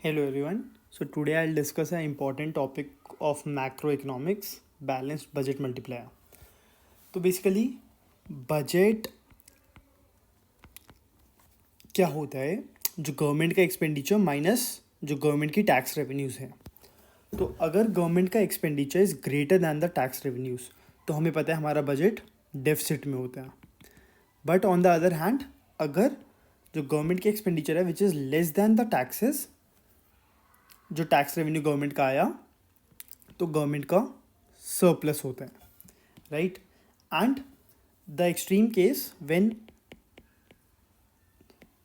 Hello everyone. So today I'll discuss an important topic of macroeconomics, balanced budget multiplier. तो basically budget क्या होता है? जो government का एक्सपेंडिचर माइनस जो गवर्नमेंट की टैक्स रेवेन्यूज़ हैं. तो अगर गवर्नमेंट का expenditure is greater than the tax revenues तो हमें पता है हमारा बजट डेफिसिट में होता है. But on the other hand अगर जो गवर्नमेंट की एक्सपेंडिचर है which is less than the taxes, जो टैक्स रेवेन्यू गवर्नमेंट का आया तो गवर्नमेंट का सरप्लस होता है, right. And the extreme case when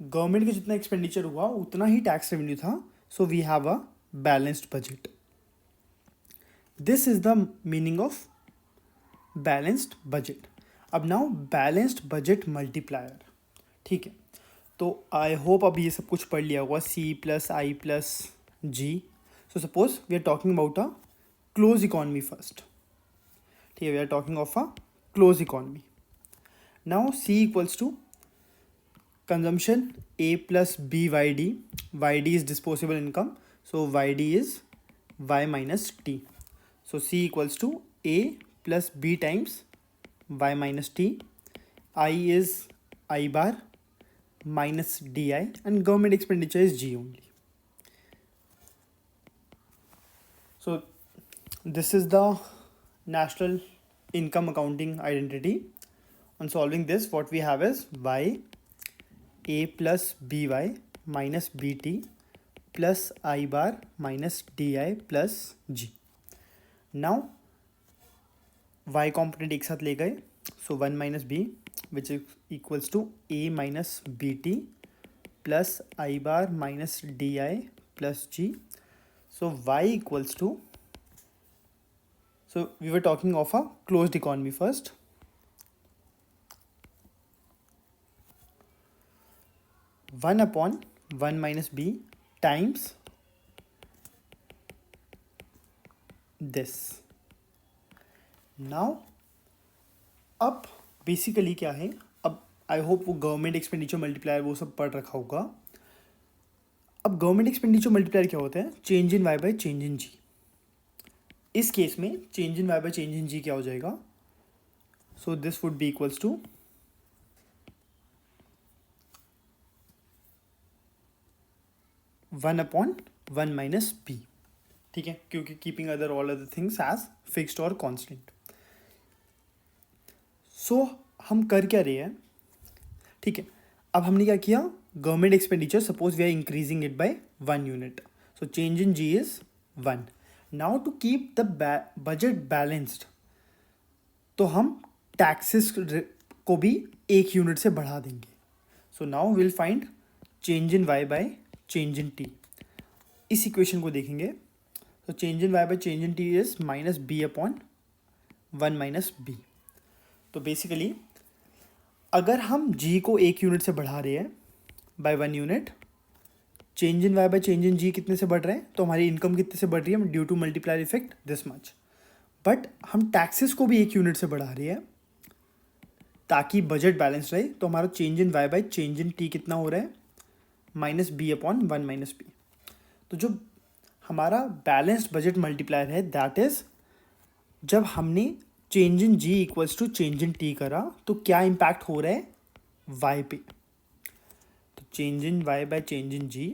government का जितना एक्सपेंडिचर हुआ उतना ही टैक्स रेवेन्यू था, so we have a balanced budget. This is the meaning of balanced budget. अब नाउ बैलेंस्ड बजट मल्टीप्लायर, ठीक है. तो आई होप अब ये सब कुछ पढ़ लिया होगा, C+I+G. So suppose we are talking about a close economy first. ठीक है, we are talking of a close economy. Now C equals to consumption A plus BYD. YD is disposable income, so YD is Y minus T. So C equals to A plus B times Y minus T. I is I bar minus DI, and government expenditure is G only. So this is the national income accounting identity. On solving this, what we have is Y A plus by minus bt plus I bar minus di plus g. Now y component एक साथ ले गए, so 1 minus b which is equals to a minus bt plus I bar minus di plus g. So y equals to, so we were talking of a closed economy first. 1 upon 1 minus b times this. Now अब basically क्या है, अब I hope वो government expenditure multiplier वो सब पढ़ रखा होगा. अब गवर्नमेंट एक्सपेंडिचर मल्टीप्लायर क्या होता है? Change in Y by change in G. इस केस में change in Y by change in G क्या हो जाएगा? So this would be equals to 1 upon 1 minus B. ठीक है, क्योंकि keeping other all other things as fixed और constant. So हम कर क्या रहे हैं? ठीक है, अब हमने क्या किया? Government expenditure suppose we are increasing it by 1 unit, so change in G is 1. Now to keep the budget balanced तो हम टैक्सेस को भी 1 यूनिट से बढ़ा देंगे. So now will find change in Y by change in T. इस equation को देखेंगे तो change in Y by change in T is minus B upon 1 minus B. तो बेसिकली अगर हम जी को 1 यूनिट से बढ़ा रहे हैं by 1 unit, change in Y by change in G कितने से बढ़ रहे हैं? तो हमारी इनकम कितने से बढ़ रही है due to multiplier effect this much. But हम टैक्सेस को भी 1 यूनिट से बढ़ा रहे हैं ताकि बजट बैलेंस रहे. तो हमारा change in Y by change in T कितना हो रहा है? Minus B upon 1 minus B. तो जो हमारा बैलेंस्ड बजट मल्टीप्लायर है दैट इज जब हमने change in G equals to change in T करा तो क्या इम्पैक्ट हो रहा है वाई पे. तो change in Y by change in G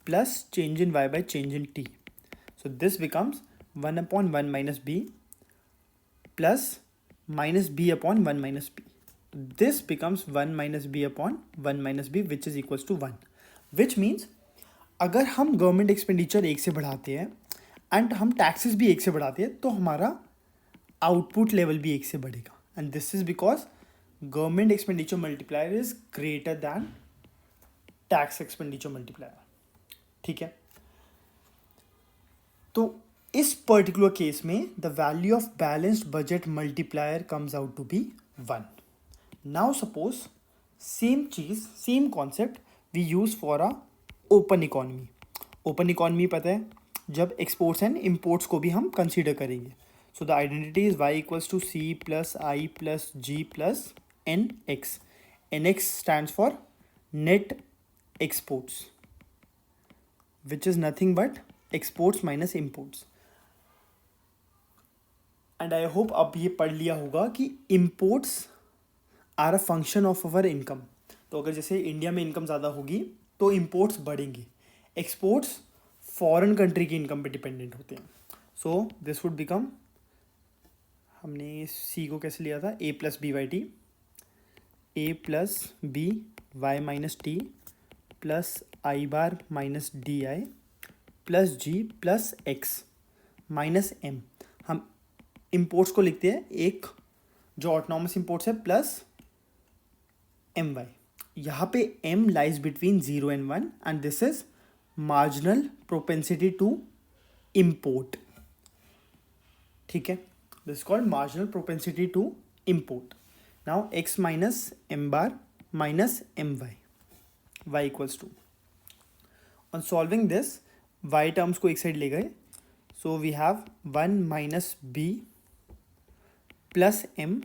plus change in Y by change in T. So this becomes 1 upon 1 minus B plus minus B upon 1 minus B. This becomes 1 minus B upon 1 minus B which is equals to 1. Which means अगर हम government expenditure 1 से बढ़ाते हैं and हम taxes भी 1 से बढ़ाते हैं तो हमारा आउटपुट लेवल भी 1 से बढ़ेगा. And this is because government expenditure multiplier is greater than tax expenditure multiplier. ठीक है, तो इस पर्टिकुलर केस में the value of balanced budget multiplier comes out to be 1. Now suppose same चीज same concept we use for a open economy. Open economy पता है जब exports and imports को भी हम कंसीडर करेंगे. So the identity is Y equals to C plus I plus G plus N X. N X stands for net exports. which is nothing but exports minus imports. And I hope अब ये पढ़ लिया होगा कि imports are a function of our income. तो अगर जैसे India में इनकम ज़्यादा होगी तो इम्पोर्ट्स बढ़ेंगी. एक्सपोर्ट्स फॉरेन कंट्री की इनकम पे डिपेंडेंट होते हैं. सो दिस वुड बिकम, हमने सी को कैसे लिया था, A plus B Y T, A plus B Y minus T plus I bar minus D I plus G plus X minus M. हम इम्पोर्ट्स को लिखते हैं एक जो ऑटोनॉमस इम्पोर्ट्स है प्लस एम वाई. यहाँ पे M lies between 0 and 1 and this is marginal propensity to import. ठीक है, this is called marginal propensity to import. Now X minus M bar minus M Y, Y equals to, on solving this Y terms को एक side ले गए. So we have 1 minus B plus M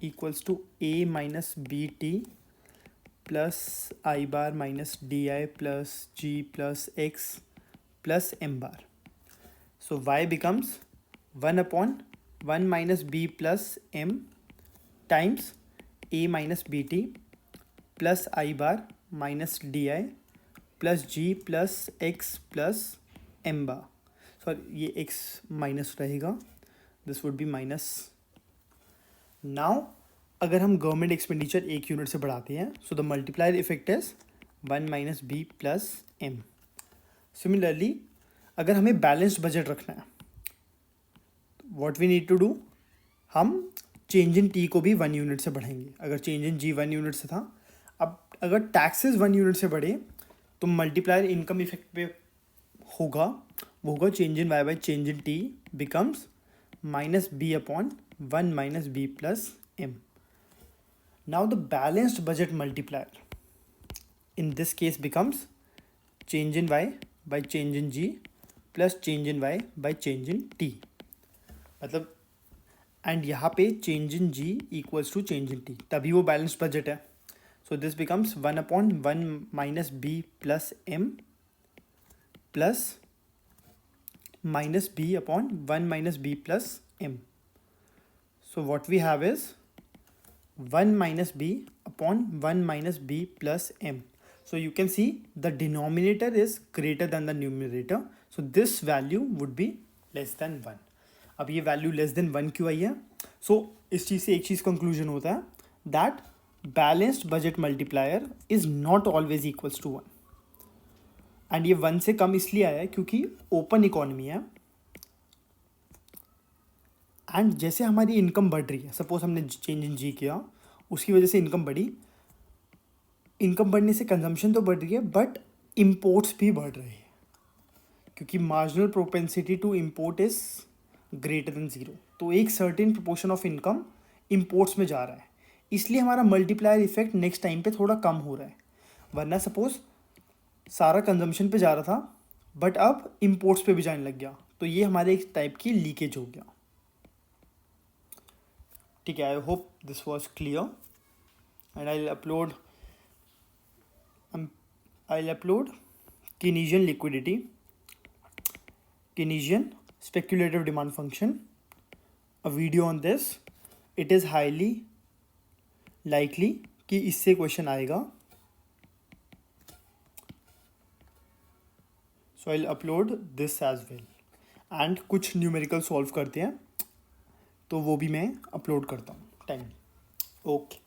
equals to A minus B T plus I bar minus D I plus G plus X plus M bar. So Y becomes 1/1 minus B plus M times A minus B T plus I bar minus D I plus G plus X plus M bar. Sorry, ये x minus रहेगा, this would be minus. Now अगर हम government expenditure एक unit से बढ़ाते हैं, so the multiplier effect is 1 minus B plus M. Similarly अगर हमें बैलेंस्ड बजट रखना है, what we need to do, हम चेंज इन टी को भी 1 यूनिट से बढ़ाएंगे. अगर चेंज इन जी 1 यूनिट से था, अब अगर टैक्सेस 1 यूनिट से बढ़े तो मल्टीप्लायर इनकम इफेक्ट पे होगा, वो होगा change in Y by change in T becomes minus B upon 1 minus B plus M. Now the balanced budget multiplier in this case becomes change in y by change in g plus change in y by change in t. मतलब and यहाँ पे change in g equals to change in t, तभी वो balanced budget है. So this becomes 1/1 minus b plus m plus minus b upon 1 minus b plus m. So what we have is 1 minus b upon 1 minus b plus m. So you can see the denominator is greater than the numerator. So this value would be less than 1. अब ये value less than 1 क्यों आई है? So इस चीज़ से एक चीज़ conclusion होता है that balanced budget multiplier is not always equals to 1. And ये 1 से कम इसलिए आया है क्योंकि open economy है. एंड जैसे हमारी इनकम बढ़ रही है, सपोज हमने चेंज इन जी किया, उसकी वजह से इनकम बढ़ी. इनकम बढ़ने से कंजम्पशन तो बढ़ रही है बट इम्पोर्ट्स भी बढ़ रहे हैं क्योंकि marginal propensity to import is greater than 0. तो एक certain proportion of income imports में जा रहा है, इसलिए हमारा मल्टीप्लायर इफेक्ट नेक्स्ट टाइम पे थोड़ा कम हो रहा है. वरना सपोज सारा कंजम्पशन पे जा रहा था बट अब इम्पोर्ट्स पे भी जाने लग गया, तो ये हमारे एक टाइप की लीकेज हो गया. ठीक है, I hope this was clear and I upload Keynesian liquidity, Keynesian speculative demand function, a video on this. It is highly likely कि इससे क्वेश्चन आएगा. So I'll upload this as well. And कुछ numerical solve करते हैं तो वो भी मैं अपलोड करता हूँ टाइम. ओके.